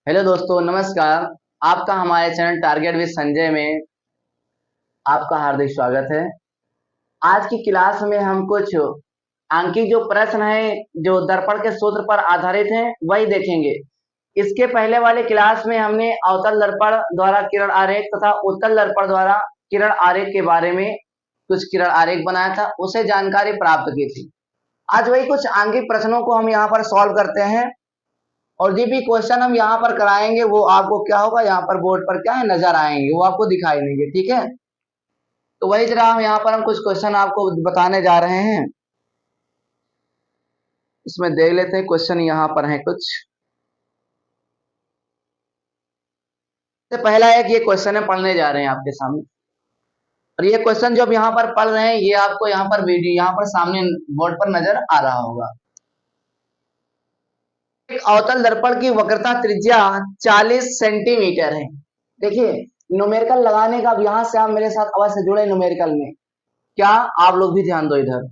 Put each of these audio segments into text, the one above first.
Hello दोस्तों, नमस्कार। आपका हमारे चैनल टारगेट विद संजय में आपका हार्दिक स्वागत है। आज की क्लास में हम कुछ आंकिक जो प्रश्न है जो दर्पण के सूत्र पर आधारित हैं वही देखेंगे। इसके पहले वाले क्लास में हमने अवतल दर्पण द्वारा किरण आरेख तथा उत्तल दर्पण द्वारा किरण आरेख के बारे में कुछ किरण आरेख बनाया था, उसे जानकारी प्राप्त की थी। आज वही कुछ आंकिक प्रश्नों को हम यहाँ पर सॉल्व करते हैं और जो भी क्वेश्चन हम यहाँ पर कराएंगे वो आपको क्या होगा, यहाँ पर बोर्ड पर क्या है नजर आएंगे, वो आपको दिखाई देंगे। ठीक है, तो वही जरा हम यहाँ पर हम कुछ क्वेश्चन आपको बताने जा रहे हैं। इसमें देख लेते हैं क्वेश्चन यहाँ पर है कुछ। तो पहला एक ये क्वेश्चन है, पढ़ने जा रहे हैं आपके सामने। और ये क्वेश्चन जो अब यहाँ पर पढ़ रहे हैं ये आपको यहाँ पर वीडियो यहाँ पर सामने बोर्ड पर नजर आ रहा होगा। एक अवतल दर्पण की वक्रता त्रिज्या 40 सेंटीमीटर है। देखिए, न्यूमेरिकल लगाने का, अब यहाँ से आप मेरे साथ अवश्य जुड़े न्यूमेरिकल में। क्या आप लोग भी ध्यान दो इधर।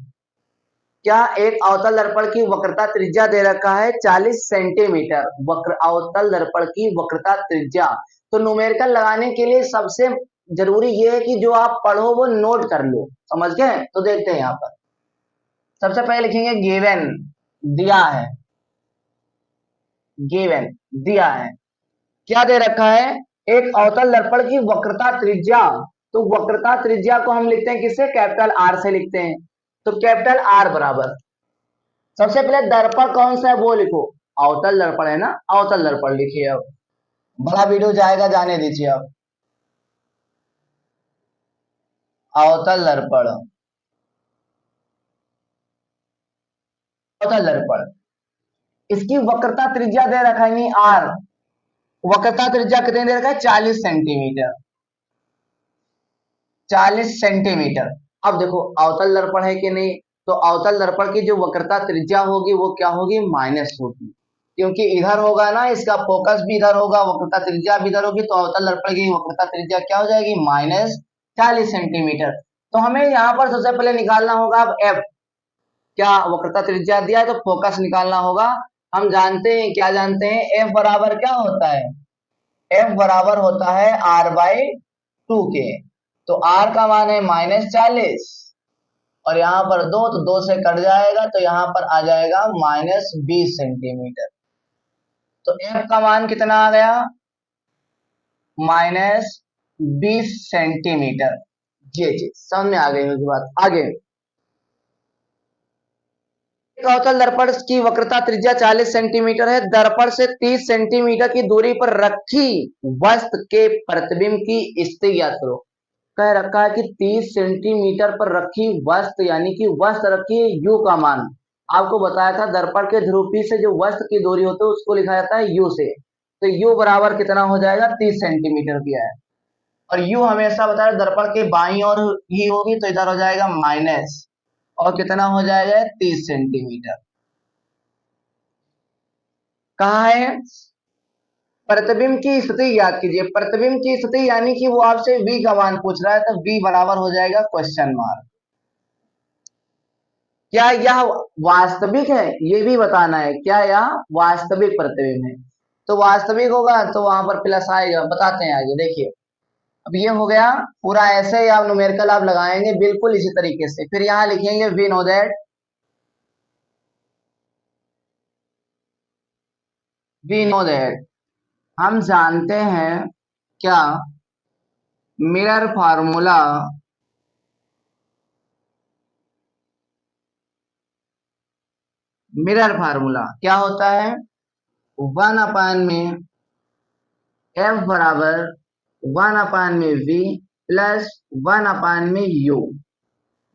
क्या एक अवतल दर्पण की वक्रता त्रिज्या दे रखा है 40 सेंटीमीटर। वक्र अवतल दर्पण की वक्रता त्रिज्या। तो न्यूमेरिकल लगाने के लिए सबसे जरूरी ये है कि जो आप पढ़ो वो नोट कर लो। समझ गए? तो देखते हैं यहाँ पर सबसे पहले लिखेंगे गिवन, दिया है। गिवन, दिया है। क्या दे रखा है? एक अवतल दर्पण की वक्रता त्रिज्या। तो वक्रता त्रिज्या को हम लिखते हैं किससे? कैपिटल आर से लिखते हैं। तो कैपिटल आर बराबर, सबसे पहले दर्पण कौन सा है वो लिखो। अवतल दर्पण है ना, अवतल दर्पण लिखिए। अब बड़ा वीडियो जाएगा, जाने दीजिए। अब अवतल दर्पण, अवतल दर्पण, इसकी वक्रता त्रिज्या दे रखा है आर। वक्रता त्रिज्या कितने दे रखा है? 40 सेंटीमीटर। 40 सेंटीमीटर। अब देखो अवतल दर्पण है कि नहीं, तो अवतल दर्पण की जो वक्रता त्रिज्या होगी वो क्या होगी? माइनस होगी, क्योंकि इधर होगा ना, इसका फोकस भी इधर होगा, वक्रता त्रिज्या भी इधर होगी, तो अवतल दर्पण की वक्रता त्रिज्या क्या हो जाएगी? Minus 40 centimetre. तो हमें यहाँ पर सबसे पहले निकालना होगा अब एफ। क्या वक्रता त्रिज्या दिया है तो फोकस निकालना होगा। हम जानते हैं, क्या जानते हैं? एफ बराबर क्या होता है? एफ बराबर होता है आर बाई 2 के। तो आर का मान है -40 और यहाँ पर 2, तो 2 से कट जाएगा, तो यहाँ पर आ जाएगा -20 सेंटीमीटर। तो एफ का मान कितना आ गया? -20 सेंटीमीटर। जी समझ में आ गई मुझे बात। आगे, एक अवतल दर्पण की वक्रता त्रिज्या 40 सेंटीमीटर है। दर्पण से 30 सेंटीमीटर की दूरी पर रखी वस्तु के प्रतिबिंब की स्थिति ज्ञात करो। कह रखा है कि 30 सेंटीमीटर पर रखी वस्तु, यानी कि वस्तु रखी है यू का मान। आपको बताया था दर्पण के ध्रुवी से जो वस्तु की दूरी होती है उसको लिखा जाता है यू से। तो यू बराबर कितना हो जाएगा? 30 सेंटीमीटर दिया है। और यू हमेशा बताया दर्पण के बाईं ओर ही होगी, तो इधर हो जाएगा माइनस, और कितना हो जाएगा? 30 सेंटीमीटर। कहा है प्रतिबिंब की स्थिति याद कीजिए। प्रतिबिंब की स्थिति यानी कि वो आपसे v का मान पूछ रहा है, तो v बराबर हो जाएगा क्वेश्चन मार्क। क्या यह वास्तविक है ये भी बताना है। क्या यह वास्तविक प्रतिबिंब है? तो वास्तविक होगा तो वहां पर प्लस आएगा। बताते हैं आगे, देखिए। अब ये हो गया पूरा, ऐसे ही आप न्यूमेरिकल आप लगाएंगे बिल्कुल इसी तरीके से। फिर यहाँ लिखेंगे we know that, we know that, हम जानते हैं। क्या? मिरर फार्मूला, मिरर फार्मूला क्या होता है? 1 में एफ बराबर 1 में वी प्लस 1 में यू।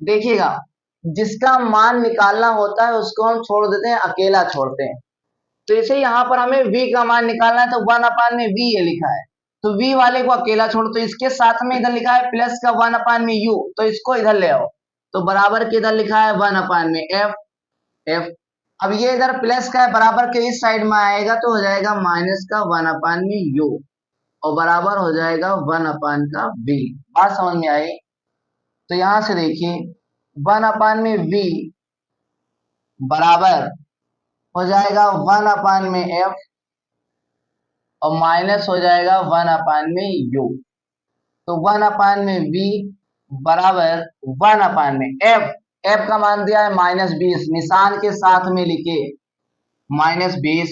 देखिएगा, जिसका मान निकालना होता है उसको हम छोड़ देते हैं, अकेला छोड़ते हैं। तो इसे यहाँ पर हमें v का मान निकालना है, तो 1 में v ये लिखा है, तो v वाले को अकेला छोड़। तो इसके साथ में इधर लिखा है प्लस का 1 में u, तो इसको इधर ले आओ। तो बराबर के इधर लिखा है 1 में f। f, अब ये इधर प्लस का है, बराबर के इस साइड में आएगा तो हो जाएगा माइनस का 1 में u, और बराबर हो जाएगा 1 का v। बात समझ में आई? तो यहां से देखिए 1 में v बराबर हो जाएगा 1 में f और माइनस हो जाएगा 1/u। तो 1/v बराबर 1/f। एफ का मान दिया है -20, निशान के साथ में लिखे -20,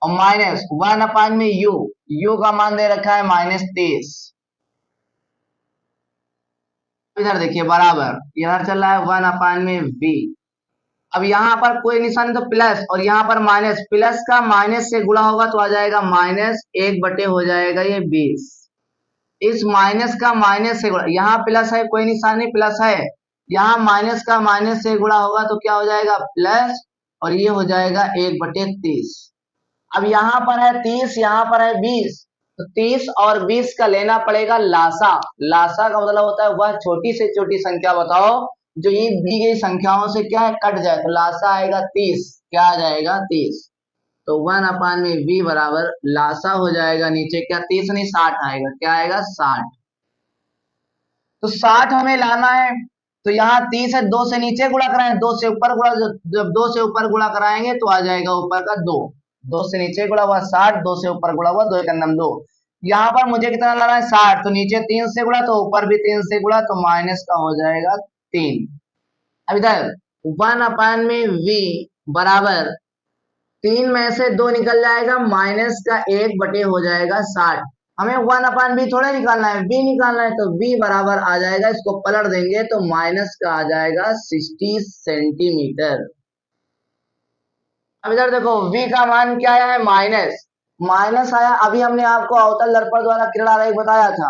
और माइनस 1/u, u का मान दे रखा है -23। इधर देखिए बराबर, इधर चल रहा है 1/v। अब यहाँ पर कोई निशान तो प्लस, और यहाँ पर माइनस, प्लस का माइनस से गुणा होगा तो आ जाएगा -1 हो जाएगा ये 20। इस माइनस का माइनस से गुणा, यहाँ प्लस है कोई निशान नहीं, प्लस है, यहाँ माइनस का माइनस से गुणा होगा तो क्या हो जाएगा प्लस, और ये हो जाएगा 1/30। अब यहाँ पर है 30, यहाँ पर है 20, तो 30 और 20 का लेना पड़ेगा लासा। लासा का मतलब होता है वह छोटी से छोटी संख्या बताओ जो ये दी गई संख्याओं से क्या है कट जाए, तो लासा आएगा 30। क्या आ जाएगा 30। तो 1/v बराबर लासा हो जाएगा नीचे क्या 30 नहीं 60 आएगा। क्या आएगा 60। तो 60 हमें लाना है, तो यहाँ 30 है, 2 से नीचे गुणा कराएं, 2 से ऊपर गुणा, जब 2 से ऊपर गुणा कराएंगे तो आ जाएगा ऊपर का 2। 2 से नीचे गुणा हुआ 60, 2 से ऊपर गुणा हुआ 2 एक अन्नम 2। यहाँ पर मुझे कितना लाना है 60, तो नीचे 3 से गुणा तो ऊपर भी 3 से गुणा, तो माइनस का हो जाएगा 3। अब इधर 1/v बराबर 3 में से 2 निकल जाएगा, माइनस का 1 हो जाएगा 60। हमें 1/v थोड़ा निकालना है, v निकालना है, तो v बराबर आ जाएगा, इसको पलट देंगे तो माइनस का आ जाएगा 60 सेंटीमीटर। अब इधर देखो v का मान क्या आया है माइनस, माइनस आया। अभी हमने आपको अवतल दर्पण द्वारा किरण आरेख बताया था,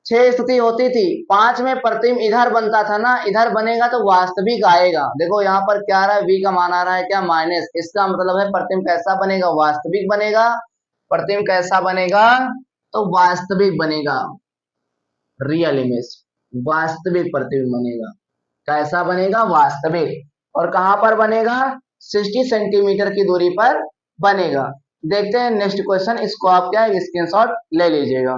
6 स्थिति होती थी, 5 में प्रतिबिंब इधर बनता था ना, इधर बनेगा तो वास्तविक आएगा। देखो यहाँ पर क्या आ रहा है, v का मान आ रहा है क्या माइनस, इसका मतलब है प्रतिबिंब कैसा बनेगा वास्तविक बनेगा। प्रतिबिंब कैसा बनेगा तो वास्तविक बनेगा, रियल इमेज, वास्तविक प्रतिबिंब बनेगा। कैसा बनेगा वास्तविक। और कहां पर बनेगा 60 सेंटीमीटर की दूरी पर बनेगा। देखते हैं नेक्स्ट क्वेश्चन, इसको आप क्या स्क्रीनशॉट ले लीजिएगा।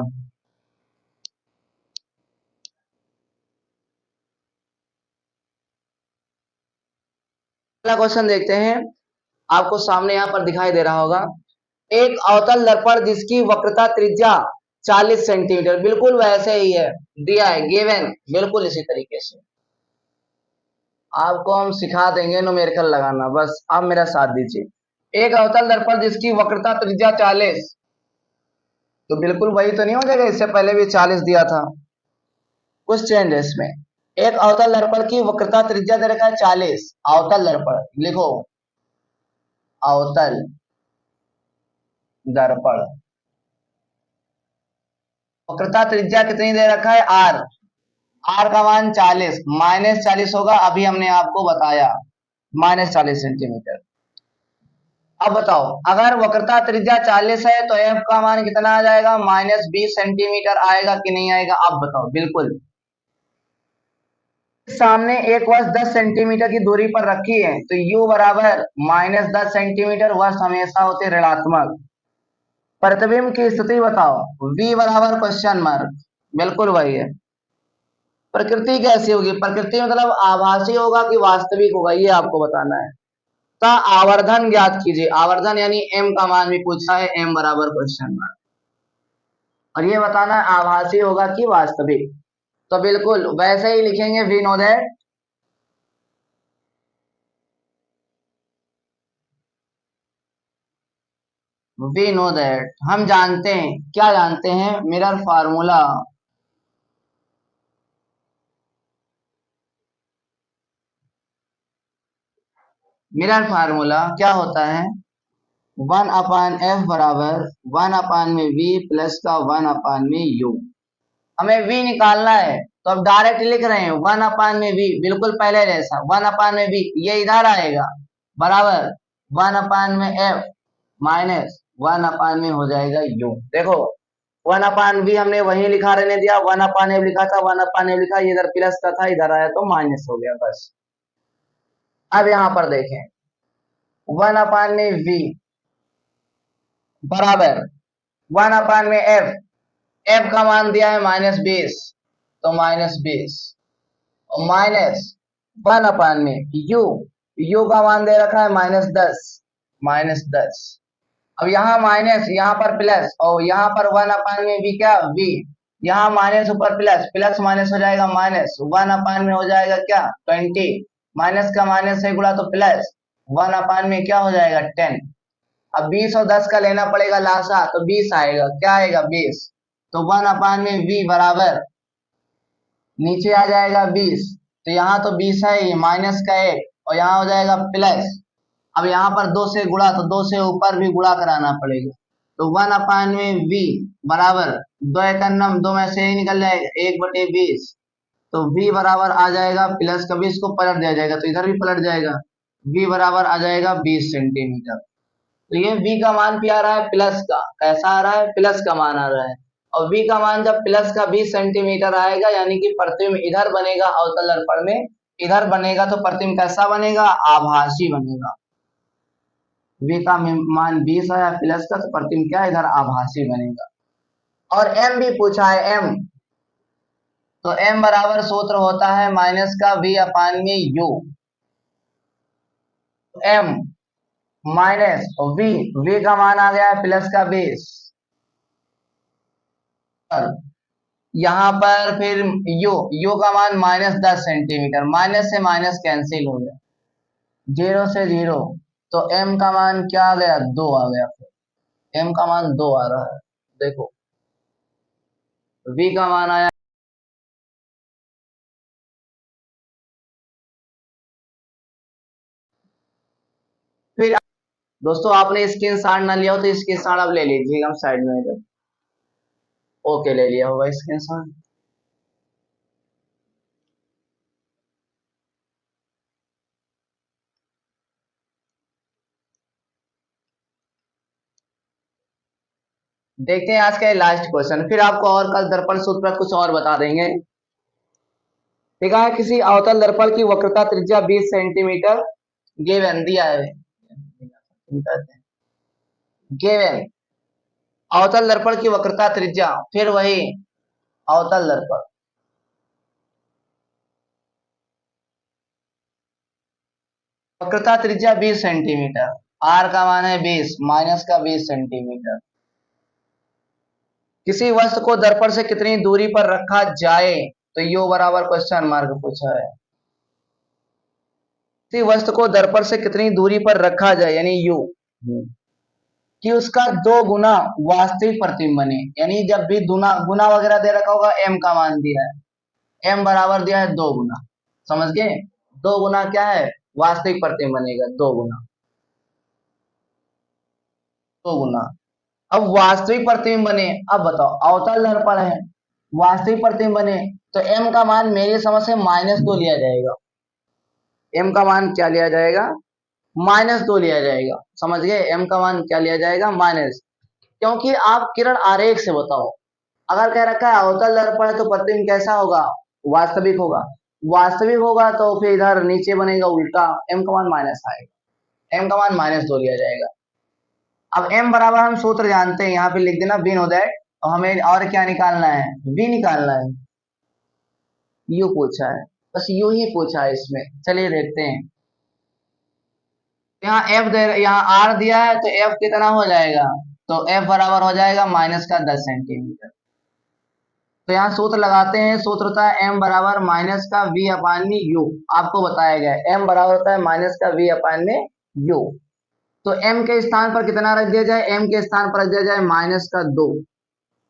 अगला क्वेश्चन देखते हैं, आपको सामने यहाँ पर दिखाई दे रहा होगा, एक अवतल दर्पण जिसकी वक्रता त्रिज्या 40 सेंटीमीटर, बिल्कुल वैसे ही है दिया है गिवन, बिल्कुल इसी तरीके से आपको हम सिखा देंगे न्यूमेरिकल लगाना, बस आप मेरा साथ दीजिए। एक अवतल दर्पण जिसकी वक्रता त्रिज्या 40, तो बिल्कुल वही तो नहीं हो जाएगा, इससे पहले भी 40 दिया था, कुछ चेंज है इसमें। एक अवतल दर्पण की वक्रता त्रिज्या दे रखा है 40, अवतल दर्पण लिखो, अवतल दर्पण वक्रता त्रिज्या कितनी दे रखा है आर, आर का मान 40, -40 होगा, अभी हमने आपको बताया -40 सेंटीमीटर। अब बताओ अगर वक्रता त्रिज्या 40 है तो एफ का मान कितना आ जाएगा -20 सेंटीमीटर आएगा कि नहीं आएगा, अब बताओ। बिल्कुल सामने एक वस्तु 10 सेंटीमीटर की दूरी पर रखी है, तो u बराबर -10 सेंटीमीटर, वस्तु हमेशा होते ऋणात्मक। प्रतिबिंब की स्थिति बताओ, v बराबर क्वेश्चन मार्क, बिल्कुल वही है। प्रकृति कैसी होगी, प्रकृति मतलब आभासी होगा कि वास्तविक होगा, ये आपको बताना है। का आवर्धन ज्ञात कीजिए, आवर्धन यानी m का मान भी पूछा है, m बराबर क्वेश्चन मार्क, और ये बताना है आभासी होगा कि वास्तविक। तो बिल्कुल वैसे ही लिखेंगे, वी नो दैट हम जानते हैं, क्या जानते हैं, मिरर फार्मूला। मिरर फार्मूला क्या होता है, 1/f बराबर 1/v प्लस का 1/u। हमें v निकालना है, तो अब डायरेक्ट लिख रहे हैं 1/v, बिल्कुल पहले जैसा 1/v, ये इधर आएगा बराबर 1/f माइनस 1/में हो जाएगा u। देखो 1/v हमने वही लिखा रहने दिया, 1/f लिखा था, 1/f लिखा, इधर प्लस का था, इधर आया तो माइनस हो गया बस। अब यहाँ पर देखें 1/v बराबर 1/f, f का मान दिया है -20, तो -20 और माइनस 1/u, u का मान दे रखा है -10, -10 अब यहाँ माइनस, यहाँ पर प्लस, और यहाँ पर 1 में वी क्या वी, यहाँ माइनस ऊपर प्लस, प्लस माइनस हो जाएगा माइनस, 1 में हो जाएगा क्या 20, माइनस का माइनस से गुणा तो प्लस, 1 में क्या हो जाएगा 10। अब 20 और 10 का लेना पड़ेगा लासा, तो 20 आएगा, क्या आएगा 20। तो 1 में वी बराबर नीचे आ जाएगा 20, तो यहाँ तो 20 है, ये माइनस का 1, और यहाँ हो जाएगा प्लस। अब यहाँ पर 2 से गुणा, तो 2 से ऊपर भी गुणा कराना पड़ेगा, तो 1 में वी बराबर 2 दो में से ही निकल जाएगा 1/20, तो v बराबर आ जाएगा प्लस का 20 को पलट दिया जाएगा तो इधर भी पलट जाएगा, v बराबर आ जाएगा 20 सेंटीमीटर। तो ये v का मान भी आ रहा है प्लस का, कैसा आ रहा है प्लस का मान आ रहा है, और v का मान जब प्लस का 20 सेंटीमीटर आएगा यानी कि प्रतिबिंब इधर बनेगा अवतल दर्पण में, इधर बनेगा तो प्रतिबिंब कैसा बनेगा आभासी बनेगा। v का मान 20 आया प्लस का, तो प्रतिबिंब क्या इधर आभासी बनेगा। और m भी पूछा है m, तो m बराबर सूत्र होता है माइनस का v/u, m माइनस v का मान आ गया है प्लस का 20, यहाँ पर फिर u का मान -10 सेंटीमीटर, माइनस से माइनस कैंसिल हो गया, 0 से 0, तो m का मान क्या आ गया 2 आ गया, फिर m का मान 2 आ रहा है, देखो v का मान आया। फिर दोस्तों आपने स्क्रीनशॉट ना लिया हो तो स्क्रीनशॉट आप ले लीजिएगा, हम साइड में इधर ओके ले लिया होगा स्क्रीनशॉट। देखते हैं आज का लास्ट क्वेश्चन, फिर आपको और कल दर्पण सूत्र पर कुछ और बता देंगे। ठीक है, किसी अवतल दर्पण की वक्रता त्रिज्या 20 सेंटीमीटर गिवन दिया है, गिवन अवतल दर्पण की वक्रता त्रिज्या, फिर वही अवतल दर्पण, वक्रता त्रिज्या 20 सेंटीमीटर, आर का मान है 20, माइनस का 20 सेंटीमीटर। किसी वस्तु को दर्पण से कितनी दूरी पर रखा जाए, तो यू बराबर क्वेश्चन मार्क पूछा है। किसी वस्तु को दर्पण से कितनी दूरी पर रखा जाए यानी यू, कि उसका 2 गुना वास्तविक प्रतिबिंब बने, यानी जब भी गुना गुना वगैरह दे रखा होगा, एम का मान दिया है, एम बराबर दिया है 2 गुना, समझ गए, 2 गुना क्या है वास्तविक प्रतिबिंब बनेगा, 2 गुना, 2 गुना। अब वास्तविक प्रतिबिंब बने, अब बताओ अवतल दर्पण है, वास्तविक प्रतिबिंब बने, तो एम का मान मेरी समझ से -2 लिया जाएगा, एम का मान क्या लिया जाएगा -2 लिया जाएगा, समझ गए, एम का मान क्या लिया जाएगा माइनस, क्योंकि आप किरण आरेख से बताओ, अगर कह रखा है अवतल दर्पण है तो प्रतिबिंब कैसा होगा वास्तविक होगा, वास्तविक होगा तो फिर इधर नीचे बनेगा उल्टा, एम का मान माइनस आएगा, एम का मान -2 लिया जाएगा। अब m बराबर हम सूत्र जानते हैं, यहाँ पे लिख देना बिन हो दैट, और हमें और क्या निकालना है v निकालना है, u पूछा है, बस यू ही पूछा है इसमें, चलिए देखते हैं। यहाँ f दे, यहाँ r दिया है तो f कितना हो जाएगा, तो f बराबर हो जाएगा माइनस का 10 सेंटीमीटर। तो यहाँ सूत्र लगाते हैं, सूत्र होता है m बराबर माइनस का v/में u, आपको बताया गया है m बराबर होता है माइनस का v/में u, तो m के स्थान पर कितना रख दिया जाए, m के स्थान पर रख दिया जाए -2,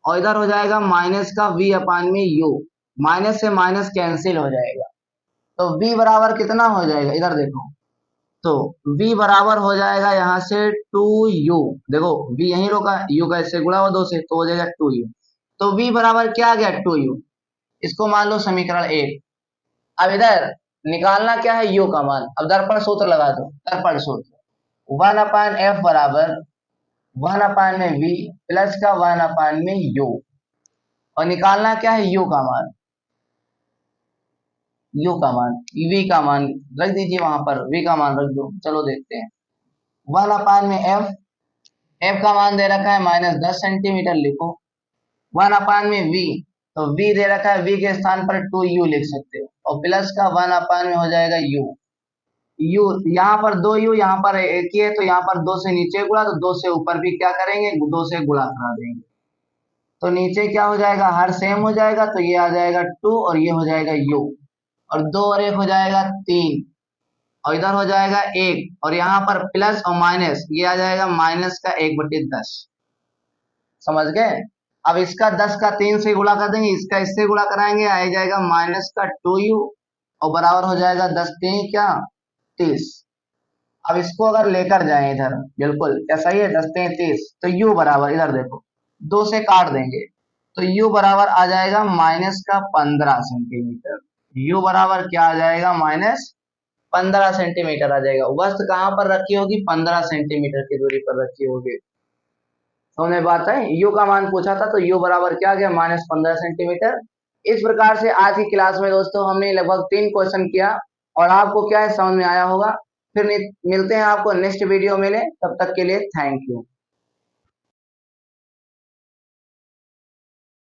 और इधर हो जाएगा माइनस का v/में u, माइनस से माइनस कैंसिल हो जाएगा, तो v बराबर कितना हो जाएगा इधर देखो, तो v बराबर हो जाएगा यहाँ से 2u, देखो v यहीं रोका, u का इससे गुणा हुआ 2 से, तो हो जाएगा 2u, तो v बराबर क्या आ गया 2u, इसको मान लो समीकरण 1। अब इधर निकालना क्या है u का मान, अब दर्पण सूत्र लगा दो, दर्पण सूत्र 1/f बराबर 1/में v प्लस का 1/में u, और निकालना क्या है u का मान, u का मान, v का मान रख दीजिए वहां पर, v का मान रख दो, चलो देखते हैं 1/में f, f का मान दे रखा है -10 सेंटीमीटर, लिखो 1/में v, तो v दे रखा है, v के स्थान पर 2u लिख सकते हो, और प्लस का 1/में हो जाएगा u, यू, यहाँ पर दो यू, यहाँ पर एक ही है, तो यहाँ पर दो से नीचे गुणा, तो दो से ऊपर भी क्या करेंगे, दो से गुणा करा देंगे। तो नीचे क्या हो जाएगा, हर सेम हो जाएगा, तो ये आ जाएगा 2 और ये हो जाएगा यू, और 2 और 1 हो जाएगा 3, और इधर हो जाएगा 1, और यहाँ पर प्लस और माइनस, ये आ जाएगा माइनस का 1/10। समझ गए। अब इसका 10 का 3 से गुणा कर देंगे, इसका इससे गुणा कराएंगे, आ जाएगा माइनस का 2u, और बराबर हो जाएगा 10 3 क्या 30। अब इसको अगर लेकर जाएं इधर, बिल्कुल क्या सही है, 10 3 30, तो u बराबर इधर देखो 2 से काट देंगे, तो u बराबर आ जाएगा माइनस का 15 सेंटीमीटर। u बराबर क्या आ जाएगा, माइनस 15 सेंटीमीटर आ जाएगा। वस्तु कहाँ पर रखी होगी, 15 सेंटीमीटर की दूरी पर रखी होगी। समझ बात है। यू का मान पूछा था, तो यू बराबर क्या गया, -15 सेंटीमीटर। इस प्रकार से आज की क्लास में दोस्तों हमने लगभग 3 क्वेश्चन किया, और आपको क्या है समझ में आया होगा। फिर मिलते हैं आपको नेक्स्ट वीडियो में, तब तक के लिए थैंक यू।